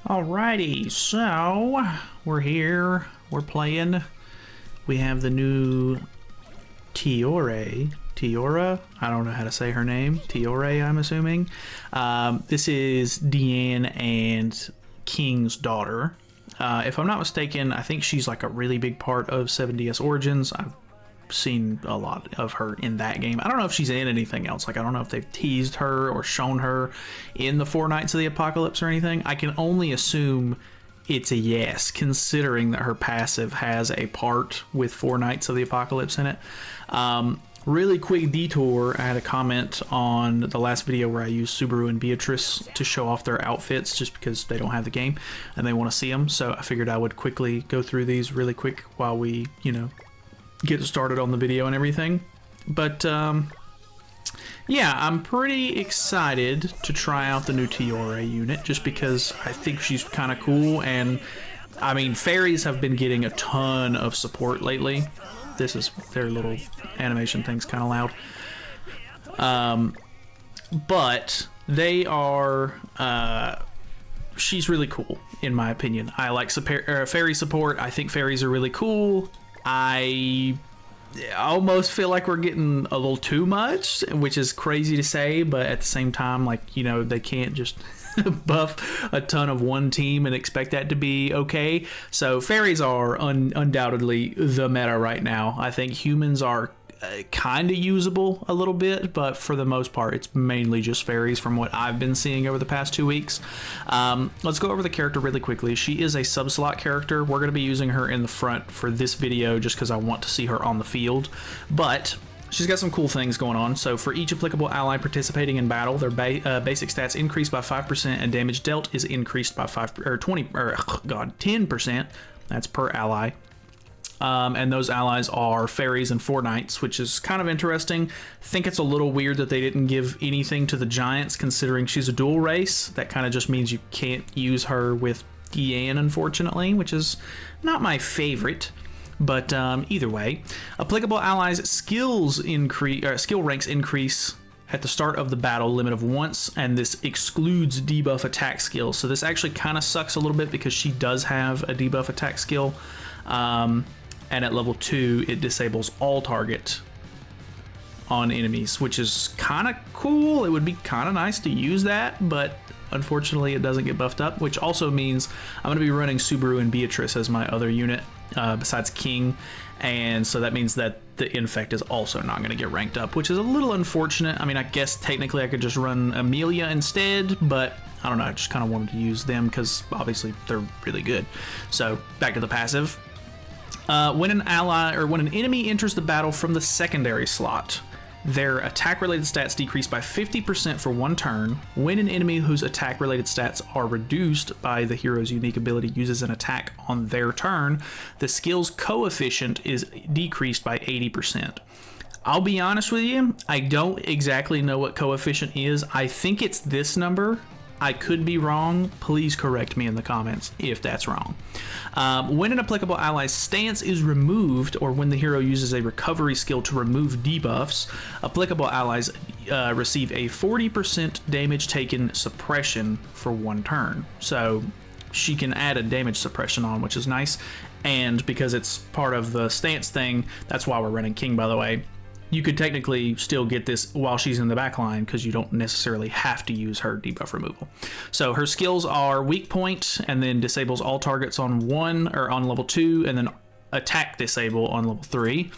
Alrighty, so we're here, we're playing. We have the new Tioreh. Tioreh? I don't know how to say her name. Tioreh, I'm assuming. This is Deanne and King's daughter. If I'm not mistaken, I think she's like a really big part of 7DS Origins. I've seen a lot of her in that game. I don't know if she's in anything else. Like, I don't know if they've teased her or shown her in the Four Knights of the Apocalypse or anything. I can only assume it's a yes, considering that her passive has a part with Four Knights of the Apocalypse in it. Really quick detour, I had a comment on the last video where I used Subaru and Beatrice to show off their outfits just because they don't have the game and they want to see them. So I figured I would quickly go through these really quick while we, get started on the video and everything. But yeah, I'm pretty excited to try out the new Tioreh unit just because I think she's kind of cool. And I mean, fairies have been getting a ton of support lately. This is their little animation thing's kind of loud. But they are she's really cool in my opinion. I like fairy support. I think fairies are really cool. I almost feel like we're getting a little too much, which is crazy to say, but at the same time, like, they can't just buff a ton of one team and expect that to be okay. So fairies are undoubtedly the meta right now. I think humans are kind of usable a little bit, but for the most part it's mainly just fairies from what I've been seeing over the past 2 weeks. Let's go over the character really quickly. She is a sub-slot character. We're going to be using her in the front for this video just because I want to see her on the field, but she's got some cool things going on. So for each applicable ally participating in battle, their basic stats increase by 5% and damage dealt is increased by 10%. That's per ally. And those allies are fairies and Four Knights, which is kind of interesting. I think it's a little weird that they didn't give anything to the Giants, considering she's a dual race. That kind of just means you can't use her with Deanne, unfortunately, which is not my favorite. But either way, applicable allies' skill ranks increase at the start of the battle, limit of once, and this excludes debuff attack skill. So this actually kind of sucks a little bit because she does have a debuff attack skill. And at level 2, it disables all target on enemies, which is kind of cool. It would be kind of nice to use that, but unfortunately it doesn't get buffed up, which also means I'm going to be running Subaru and Beatrice as my other unit besides King, and so that means that the Infect is also not going to get ranked up, which is a little unfortunate. I mean, I guess technically I could just run Amelia instead, but I don't know, I just kind of wanted to use them because obviously they're really good. So back to the passive. When an enemy enters the battle from the secondary slot, their attack-related stats decrease by 50% for 1 turn. When an enemy whose attack-related stats are reduced by the hero's unique ability uses an attack on their turn, the skill's coefficient is decreased by 80%. I'll be honest with you, I don't exactly know what coefficient is. I think it's this number. I could be wrong. Please correct me in the comments if that's wrong. When an applicable ally's stance is removed, or when the hero uses a recovery skill to remove debuffs, applicable allies receive a 40% damage taken suppression for 1 turn. So she can add a damage suppression on, which is nice. And because it's part of the stance thing, that's why we're running King, by the way. You could technically still get this while she's in the back line because you don't necessarily have to use her debuff removal. So her skills are weak point and then disables all targets on 1 or on level 2 and then attack disable on level 3.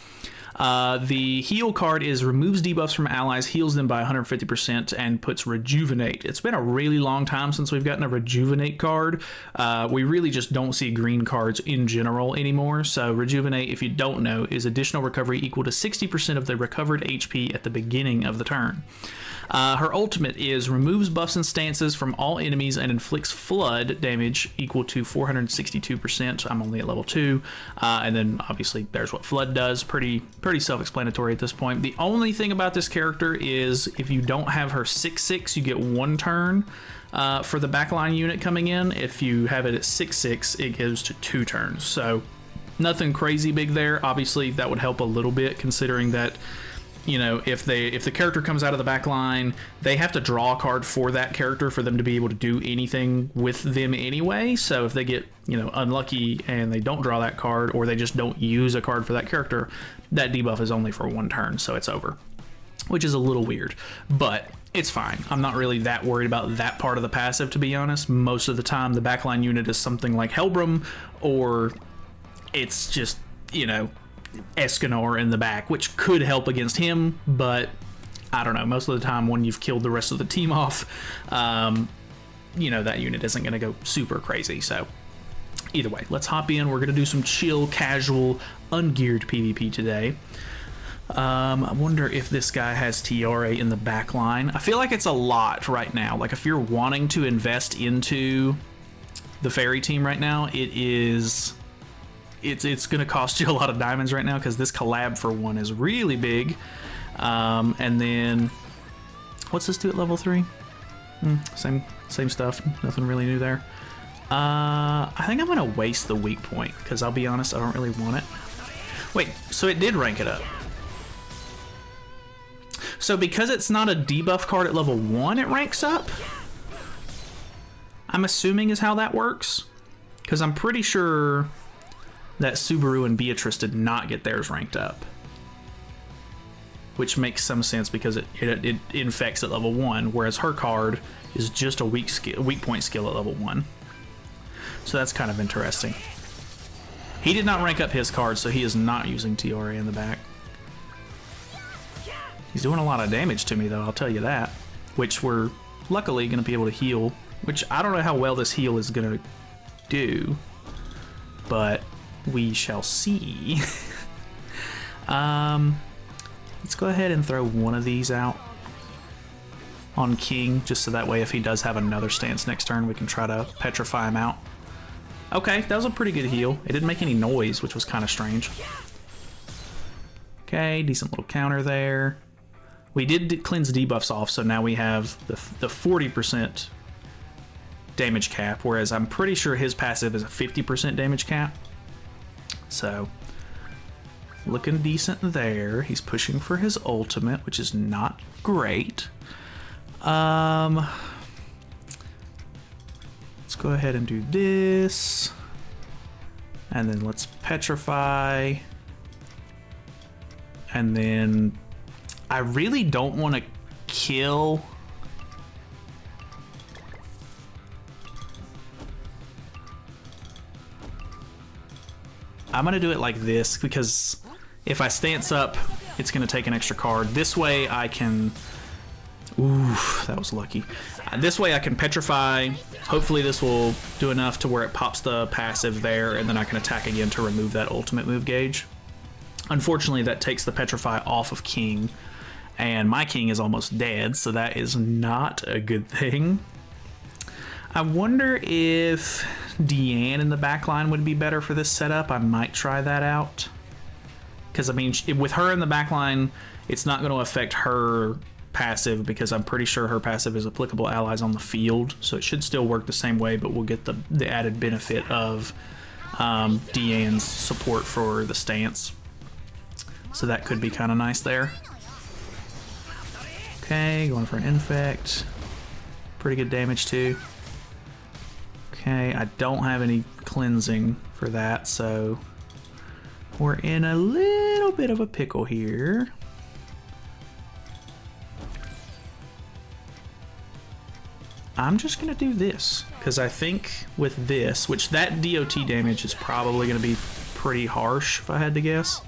The heal card is removes debuffs from allies, heals them by 150%, and puts rejuvenate. It's been a really long time since we've gotten a rejuvenate card. We really just don't see green cards in general anymore. So rejuvenate, if you don't know, is additional recovery equal to 60% of the recovered HP at the beginning of the turn. Her ultimate is removes buffs and stances from all enemies and inflicts flood damage equal to 462%. I'm only at level 2. And then obviously there's what flood does. Pretty self-explanatory at this point. The only thing about this character is if you don't have her 6/6, you get 1 turn for the backline unit coming in. If you have it at 6/6, it goes to 2 turns. So nothing crazy big there. Obviously that would help a little bit considering that you know, if the character comes out of the back line, they have to draw a card for that character for them to be able to do anything with them anyway. So if they get, you know, unlucky and they don't draw that card, or they just don't use a card for that character, that debuff is only for 1 turn, so it's over, which is a little weird, but it's fine. I'm not really that worried about that part of the passive, to be honest. Most of the time the backline unit is something like Helbram, or it's just, you know, Escanor in the back, which could help against him, but I don't know. Most of the time when you've killed the rest of the team off, you know, that unit isn't going to go super crazy. So either way, let's hop in. We're going to do some chill, casual, ungeared PvP today. I wonder if this guy has Tioreh in the back line. I feel like it's a lot right now. Like, if you're wanting to invest into the fairy team right now, it's going to cost you a lot of diamonds right now, because this collab for 1 is really big. And then, what's this do at level 3? Same stuff. Nothing really new there. I think I'm going to waste the weak point, because I'll be honest, I don't really want it. Wait, so it did rank it up. So because it's not a debuff card at level 1, it ranks up? I'm assuming is how that works, because I'm pretty sure that Subaru and Beatrice did not get theirs ranked up, which makes some sense because it infects at level 1, whereas her card is just a weak point skill at level 1. So that's kind of interesting. He did not rank up his card, so he is not using Tioreh in the back. He's doing a lot of damage to me, though, I'll tell you that, which we're luckily going to be able to heal, which I don't know how well this heal is going to do, but we shall see. Let's go ahead and throw one of these out on King, just so that way if he does have another stance next turn, we can try to petrify him out. Okay, that was a pretty good heal. It didn't make any noise, which was kind of strange. Okay, decent little counter there. We did cleanse debuffs off, so now we have the 40% damage cap, whereas I'm pretty sure his passive is a 50% damage cap. So, looking decent there. He's pushing for his ultimate, which is not great. Let's go ahead and do this. And then let's petrify. And then I really don't want to kill. I'm going to do it like this, because if I stance up, it's going to take an extra card. This way I can... Ooh, that was lucky. This way I can petrify. Hopefully this will do enough to where it pops the passive there, and then I can attack again to remove that ultimate move gauge. Unfortunately, that takes the petrify off of King, and my King is almost dead, so that is not a good thing. I wonder if Deanne in the backline would be better for this setup. I might try that out. Because, I mean, with her in the backline, it's not going to affect her passive, because I'm pretty sure her passive is applicable allies on the field, so it should still work the same way, but we'll get the added benefit of Deanne's support for the stance. So that could be kind of nice there. Okay, going for an infect. Pretty good damage too. Okay, I don't have any cleansing for that, so we're in a little bit of a pickle here. I'm just gonna do this, because I think with this, which that DOT damage is probably gonna be pretty harsh if I had to guess.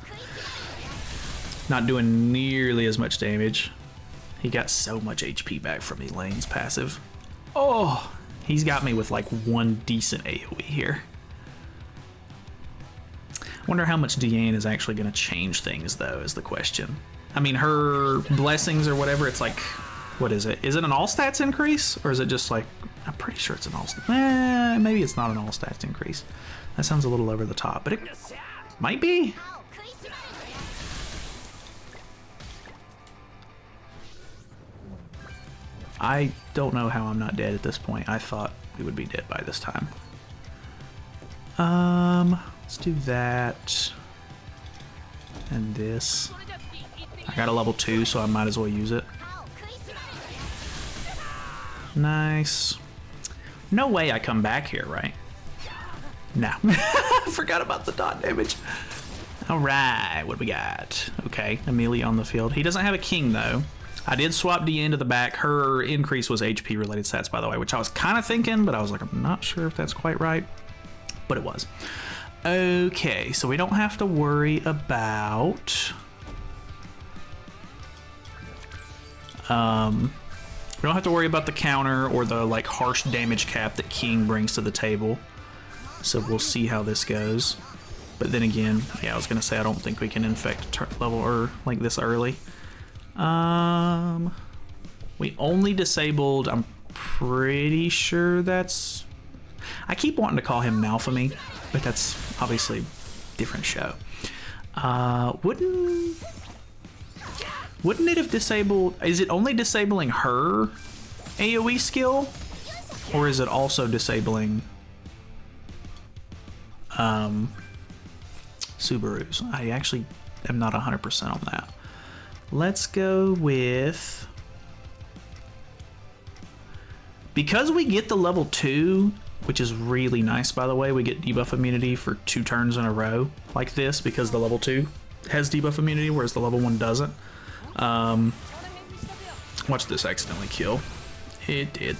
Not doing nearly as much damage. He got so much HP back from Elaine's passive. Oh, he's got me with like one decent AoE here. Wonder how much Deanne is actually going to change things, though, is the question. I mean, her blessings or whatever, it's like, what is it? Is it an all stats increase? Or is it just like, I'm pretty sure it's an all stats. Maybe it's not an all stats increase. That sounds a little over the top, but it might be. I don't know how I'm not dead at this point. I thought we would be dead by this time. Let's do that. And this. I got a level 2, so I might as well use it. Nice. No way I come back here, right? No. I forgot about the dot damage. All right, what do we got? Okay, Amelia on the field. He doesn't have a king, though. I did swap D into the back. Her increase was HP-related stats, by the way, which I was kind of thinking, but I was like, I'm not sure if that's quite right. But it was. Okay, so we don't have to worry about... we don't have to worry about the counter or the like harsh damage cap that King brings to the table. So we'll see how this goes. But then again, yeah, I was gonna say I don't think we can infect level or like this early. We only disabled. I'm pretty sure that's. I keep wanting to call him Malphamy, but that's obviously a different show. Wouldn't it have disabled... Is it only disabling her AoE skill? Or is it also disabling Subaru's? I actually am not 100% on that. Let's go with... Because we get the level 2, which is really nice, by the way, we get debuff immunity for 2 turns in a row like this because the level 2 has debuff immunity, whereas the level 1 doesn't. Watch this accidentally kill. It did.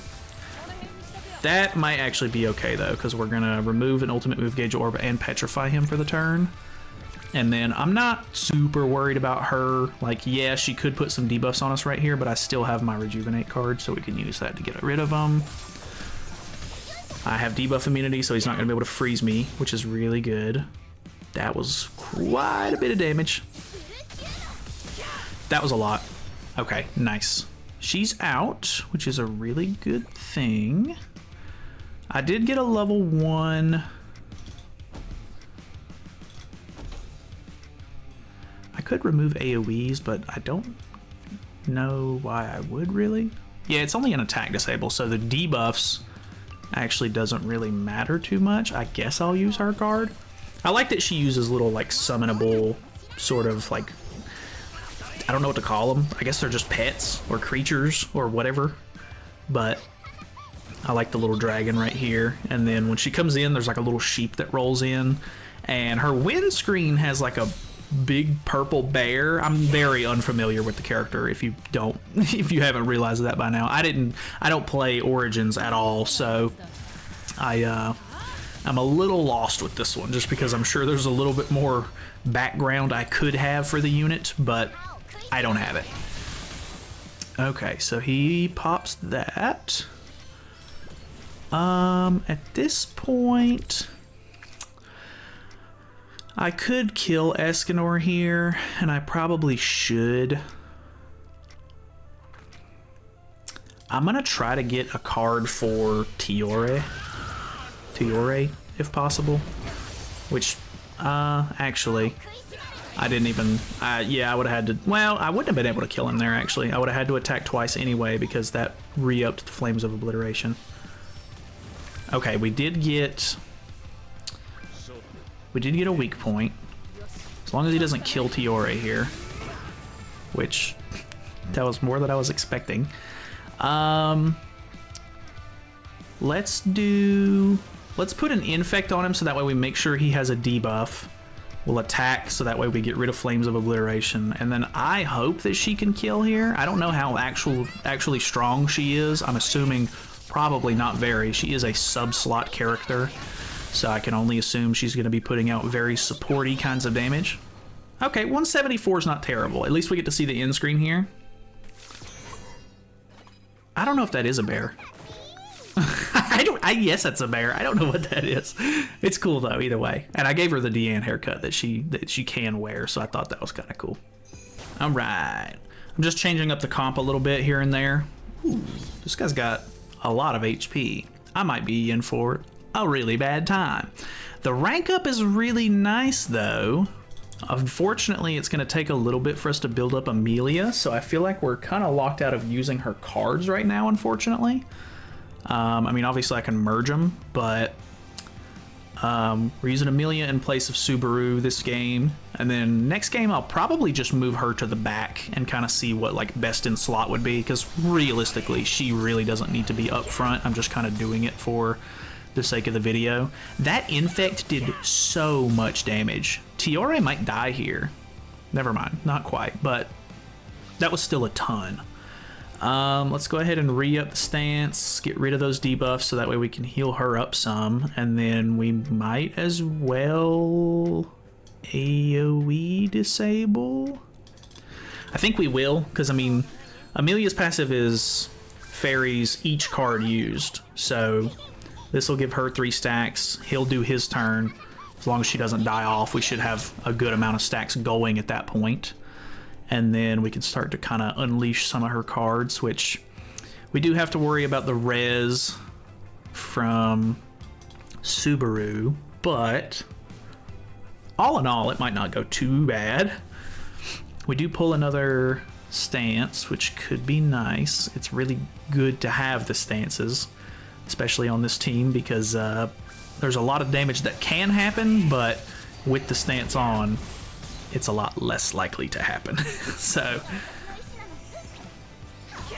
That might actually be okay though, because we're gonna remove an ultimate move gauge orb and petrify him for the turn. And then I'm not super worried about her. Like, yeah, she could put some debuffs on us right here, but I still have my rejuvenate card, so we can use that to get rid of them. I have debuff immunity, so he's not gonna be able to freeze me, which is really good. That was quite a bit of damage. That was a lot. Okay, nice. She's out, which is a really good thing. I did get a level 1. I could remove AoEs, but I don't know why I would really. Yeah, it's only an attack disable, so the debuffs actually doesn't really matter too much. I guess I'll use her card. I like that she uses little like summonable sort of like, I don't know what to call them. I guess they're just pets or creatures or whatever. But I like the little dragon right here. And then when she comes in, there's like a little sheep that rolls in. And her windscreen has like a big purple bear. I'm very unfamiliar with the character if you haven't realized that by now. I don't play Origins at all, so I'm a little lost with this one just because I'm sure there's a little bit more background I could have for the unit, but I don't have it. Okay, so he pops that. At this point, I could kill Escanor here, and I probably should. I'm gonna try to get a card for Tioreh, if possible. Which, actually, I didn't even. Yeah, I would have had to. Well, I wouldn't have been able to kill him there. Actually, I would have had to attack twice anyway because that re-upped the Flames of Obliteration. Okay, we did get a weak point. As long as he doesn't kill Tioreh here, which that was more than I was expecting. Let's put an infect on him so that way we make sure he has a debuff. We'll attack so that way we get rid of Flames of Obliteration, and then I hope that she can kill here. I don't know how actually strong she is. I'm assuming probably not very. She is a sub-slot character, so I can only assume she's going to be putting out very supporty kinds of damage. Okay, 174 is not terrible. At least we get to see the end screen here. I don't know if that is a bear. Yes, that's a bear. I don't know what that is. It's cool though, either way. And I gave her the Deanne haircut that she can wear, so I thought that was kind of cool. All right, I'm just changing up the comp a little bit here and there. Ooh, this guy's got a lot of HP. I might be in for a really bad time. The rank up is really nice though. Unfortunately, it's going to take a little bit for us to build up Amelia, so I feel like we're kind of locked out of using her cards right now, unfortunately. I mean, obviously I can merge them, but We're using Amelia in place of Subaru this game, and then next game I'll probably just move her to the back and kind of see what like best in slot would be, because realistically she really doesn't need to be up front. I'm just kind of doing it for the sake of the video. That infect did so much damage. Tioreh might die here. Never mind, not quite, but that was still a ton. Let's go ahead and re-up the stance, get rid of those debuffs so that way we can heal her up some, and then we might as well AoE disable. I think we will, because I mean, Amelia's passive is fairies each card used, so this will give her 3 stacks. He'll do his turn. As long as she doesn't die off, we should have a good amount of stacks going at that point. And then we can start to kind of unleash some of her cards, which we do have to worry about the res from Subaru, but all in all, it might not go too bad. We do pull another stance, which could be nice. It's really good to have the stances, especially on this team, because there's a lot of damage that can happen, but with the stance on, it's a lot less likely to happen. So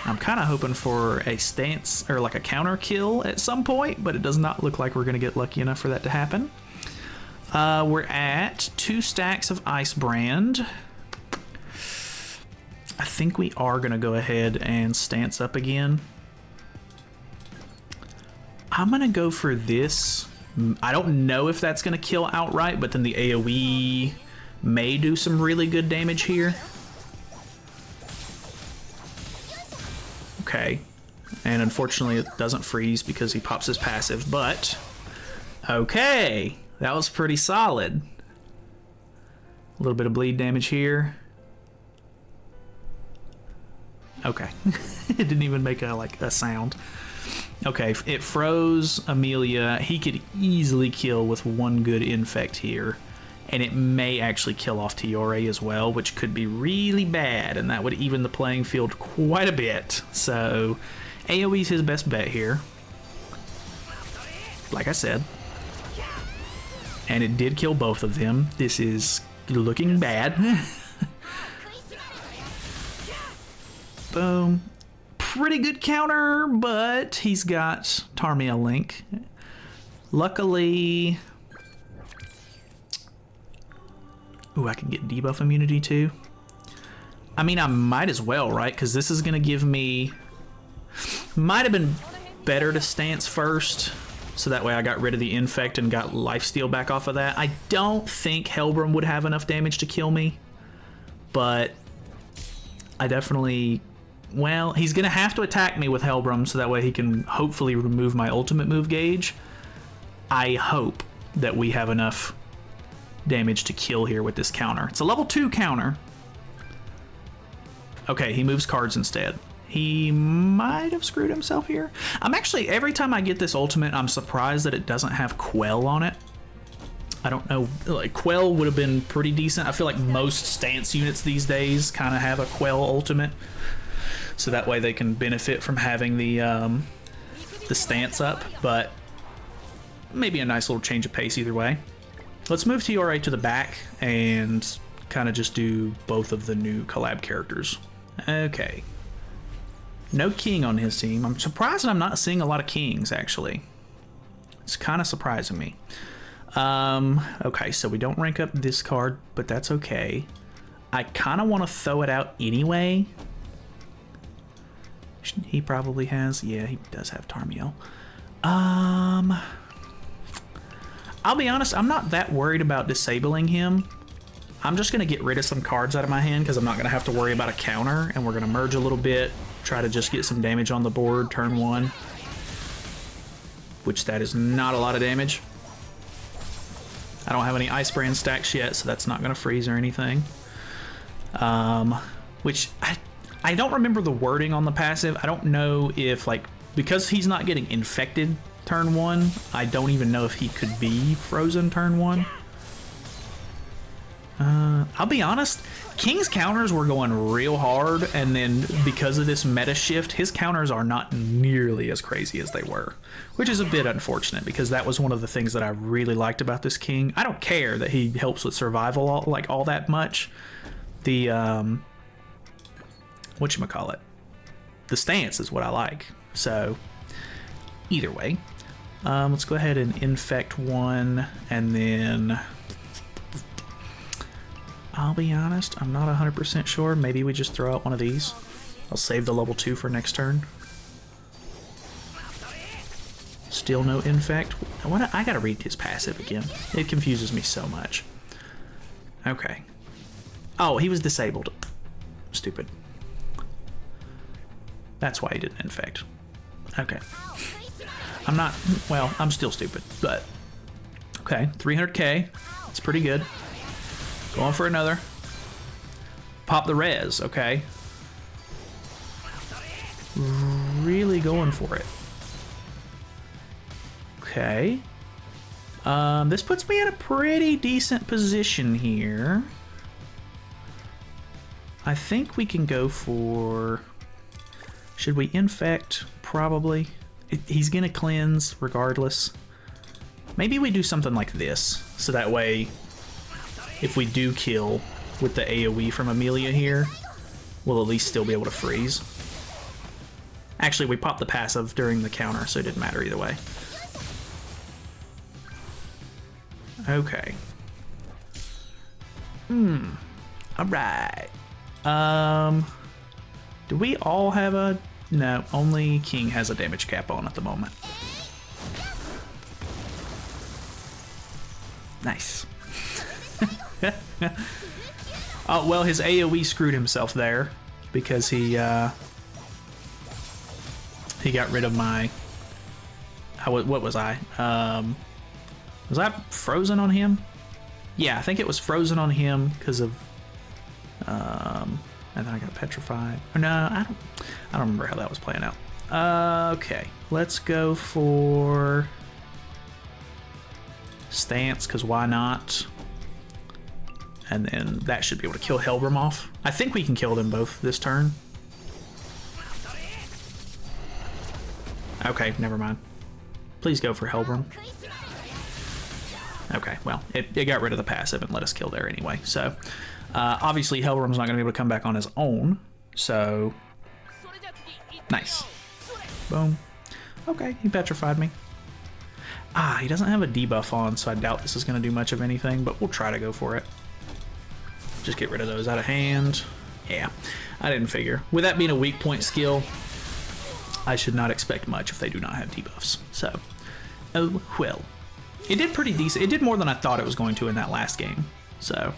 I'm kind of hoping for a stance or like a counter kill at some point, but it does not look like we're going to get lucky enough for that to happen. We're at 2 stacks of Ice Brand. I think we are going to go ahead and stance up again. I'm going to go for this. I don't know if that's going to kill outright, but then the AoE may do some really good damage here. Okay. And unfortunately it doesn't freeze because he pops his passive, but okay. That was pretty solid. A little bit of bleed damage here. Okay. It didn't even make a sound. Okay, it froze Amelia. He could easily kill with 1 good infect here. And it may actually kill off Tioreh as well, which could be really bad, and that would even the playing field quite a bit. So AoE's his best bet here, like I said. And it did kill both of them. This is looking bad. Boom. Pretty good counter, but he's got Tarmiel Link. Luckily... Ooh, I can get debuff immunity too. I mean, I might as well, right? Because this is going to give me... Might have been better to stance first, so that way I got rid of the infect and got lifesteal back off of that. I don't think Helbram would have enough damage to kill me, but I definitely... Well, he's going to have to attack me with Helbram, so that way he can hopefully remove my ultimate move gauge. I hope that we have enough damage to kill here with this counter. It's a level 2 counter. Okay, he moves cards instead. He might have screwed himself here. I'm actually, every time I get this ultimate, I'm surprised that it doesn't have Quell on it. I don't know, like Quell would have been pretty decent. I feel like most stance units these days kind of have a Quell ultimate, so that way they can benefit from having the stance up, but maybe a nice little change of pace either way. Let's move Tioreh to the back and kind of just do both of the new collab characters. Okay. No king on his team. I'm surprised that I'm not seeing a lot of kings, actually. It's kind of surprising me. Okay, so we don't rank up this card, but that's okay. I kind of want to throw it out anyway. He probably has. Yeah, he does have Tarmiel. I'll be honest, I'm not that worried about disabling him. I'm just going to get rid of some cards out of my hand because I'm not going to have to worry about a counter, and we're going to merge a little bit, try to just get some damage on the board turn 1, which that is not a lot of damage. I don't have any Ice Brand stacks yet, so that's not going to freeze or anything. Which I don't remember the wording on the passive. I don't know if, like, because he's not getting infected turn 1, I don't even know if he could be frozen turn 1. I'll be honest, King's counters were going real hard, and then because of this meta shift, his counters are not nearly as crazy as they were, which is a bit unfortunate because that was one of the things that I really liked about this King. I don't care that he helps with survival all that much. The whatchamacallit, the stance is what I like. So either way, let's go ahead and infect one, and then I'll be honest, I'm not 100% sure. Maybe we just throw out one of these. I'll save the level 2 for next turn. Still no infect. I gotta read his passive again. It confuses me so much. Okay. Oh, he was disabled. Stupid. That's why he didn't infect. Okay. I'm not, well, I'm still stupid, but okay, 300k. That's pretty good. Going for another. Pop the res, okay. Really going for it. Okay. This puts me in a pretty decent position here. I think we can go for... Should we infect? Probably. He's gonna cleanse regardless. Maybe we do something like this, so that way if we do kill with the AoE from Amelia here, we'll at least still be able to freeze. Actually, we popped the passive during the counter, so it didn't matter either way. Okay. Alright. Do we all have a... No, only King has a damage cap on at the moment. Nice. Oh, well, his AoE screwed himself there because he got rid of my... what was I? Was I frozen on him? Yeah, I think it was frozen on him because of... and then I got petrified. Or no, I don't remember how that was playing out. Okay, let's go for stance, because why not? And then that should be able to kill Helbram off. I think we can kill them both this turn. Okay, never mind. Please go for Helbram. Okay, well, it got rid of the passive and let us kill there anyway. So, obviously, Helbram's not going to be able to come back on his own. So, nice. Boom. Okay, he petrified me. Ah, he doesn't have a debuff on, so I doubt this is going to do much of anything, but we'll try to go for it. Just get rid of those out of hand. Yeah, I didn't figure. With that being a weak point skill, I should not expect much if they do not have debuffs. So, oh well. It did pretty decent. It did more than I thought it was going to in that last game. So,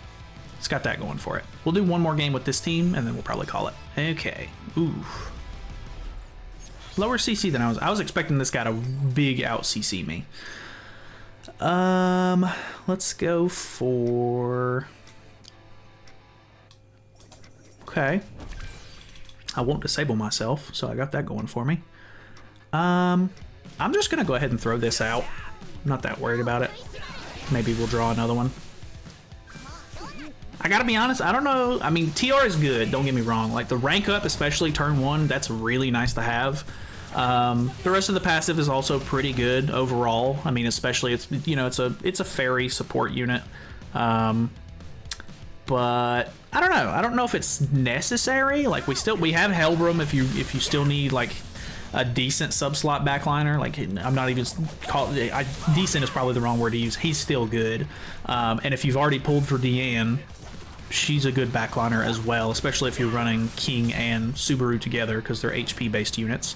it's got that going for it. We'll do one more game with this team, and then we'll probably call it. Okay. Ooh. Lower CC than I was expecting this guy to big out CC me. Let's go for... Okay. I won't disable myself, so I got that going for me. I'm just gonna go ahead and throw this out. I'm not that worried about it. Maybe we'll draw another one. I gotta be honest, I don't know. I mean, TR is good, don't get me wrong. Like, the rank up, especially turn 1, that's really nice to have. The rest of the passive is also pretty good overall. I mean, especially it's, you know, it's a fairy support unit. But I don't know. I don't know if it's necessary. Like, we have Helbram if you still need like a decent sub-slot backliner. Like, I'm not even decent is probably the wrong word to use. He's still good. And if you've already pulled for Deanne, she's a good backliner as well, especially if you're running King and Subaru together because they're HP-based units.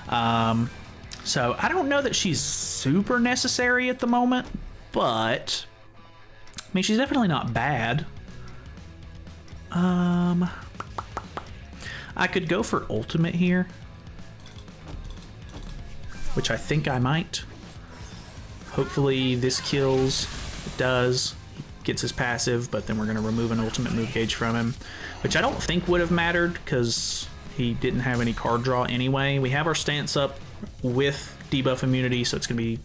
So I don't know that she's super necessary at the moment, but I mean, she's definitely not bad. I could go for ultimate here, which I think I might. Hopefully this kills. It does. He gets his passive, but then we're going to remove an ultimate move gauge from him, which I don't think would have mattered because he didn't have any card draw anyway. We have our stance up with debuff immunity, so it's going to be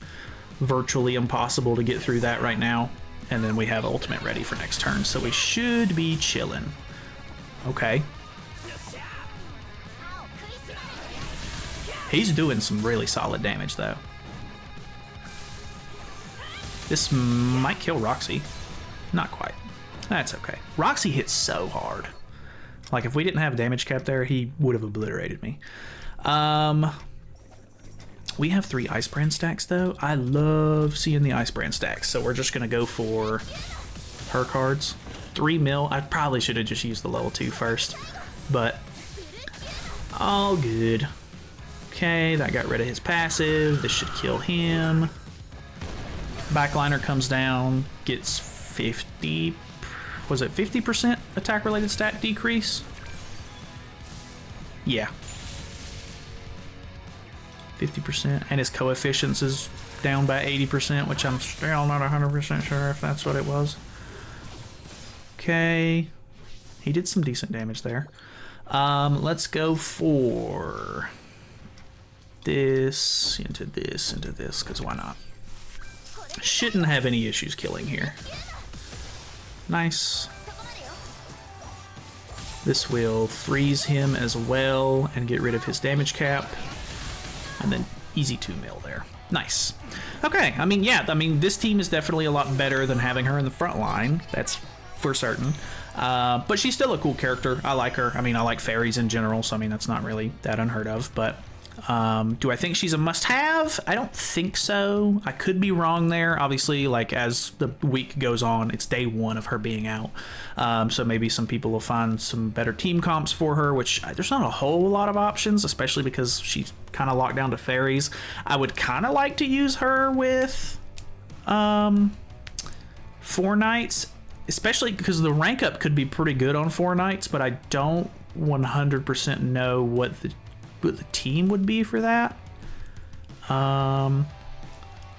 virtually impossible to get through that right now. and then we have ultimate ready for next turn, so we should be chilling. Okay. He's doing some really solid damage, though. This might kill Roxy. Not quite. That's okay. Roxy hits so hard. Like, if we didn't have damage cap there, he would have obliterated me. We have 3 Ice Brand stacks, though. I love seeing the Ice Brand stacks, so we're just going to go for her cards. 3 mil. I probably should have just used the level 2 first, but all good. Okay, that got rid of his passive. This should kill him. Backliner comes down, gets 50... Was it 50% attack-related stat decrease? Yeah. 50%, and his coefficients is down by 80%, which I'm still not 100% sure if that's what it was. Okay. He did some decent damage there. Let's go for this, into this, into this, because why not? Shouldn't have any issues killing here. Nice. This will freeze him as well and get rid of his damage cap. And then easy 2 mil there. Nice. Okay, I mean, yeah, I mean, this team is definitely a lot better than having her in the front line. That's for certain. But she's still a cool character. I like her. I mean, I like fairies in general, so I mean, that's not really that unheard of. But do I think she's a must-have? I don't think so. I could be wrong there. Obviously, like, as the week goes on, it's day 1 of her being out. So maybe some people will find some better team comps for her, which there's not a whole lot of options, especially because she's kind of locked down to fairies. I would kind of like to use her with 4 knights, especially because the rank up could be pretty good on 4 knights, but I don't 100% know what the team would be for that.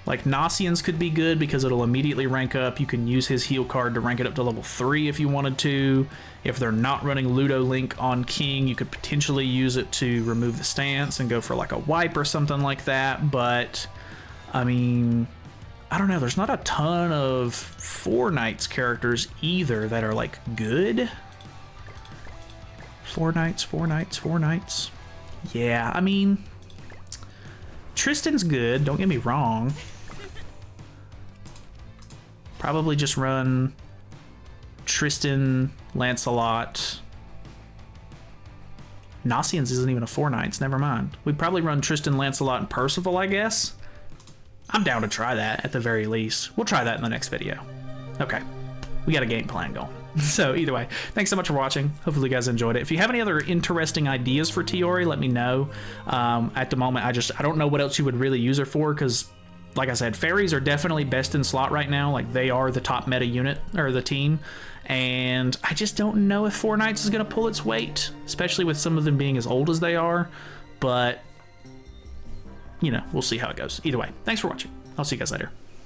Like Nasian's could be good because it'll immediately rank up. You can use his heal card to rank it up to level 3 if you wanted to. If they're not running Ludo Link on King, you could potentially use it to remove the stance and go for like a wipe or something like that. But I mean, I don't know. There's not a ton of 4 knights characters either that are like good. 4 knights, 4 knights, 4 knights. Yeah, I mean, Tristan's good, don't get me wrong. Probably just run Tristan, Lancelot. Nasian's isn't even a 4 knights, never mind. We'd probably run Tristan, Lancelot, and Percival, I guess. I'm down to try that at the very least. We'll try that in the next video. Okay, we got a game plan going. So either way, thanks so much for watching. Hopefully you guys enjoyed it. If you have any other interesting ideas for Tioreh, let me know. At the moment, I don't know what else you would really use her for, because like I said, fairies are definitely best in slot right now. Like, they are the top meta unit, or the team. And I just don't know if 4 knights is going to pull its weight, especially with some of them being as old as they are. But, you know, we'll see how it goes. Either way, thanks for watching. I'll see you guys later.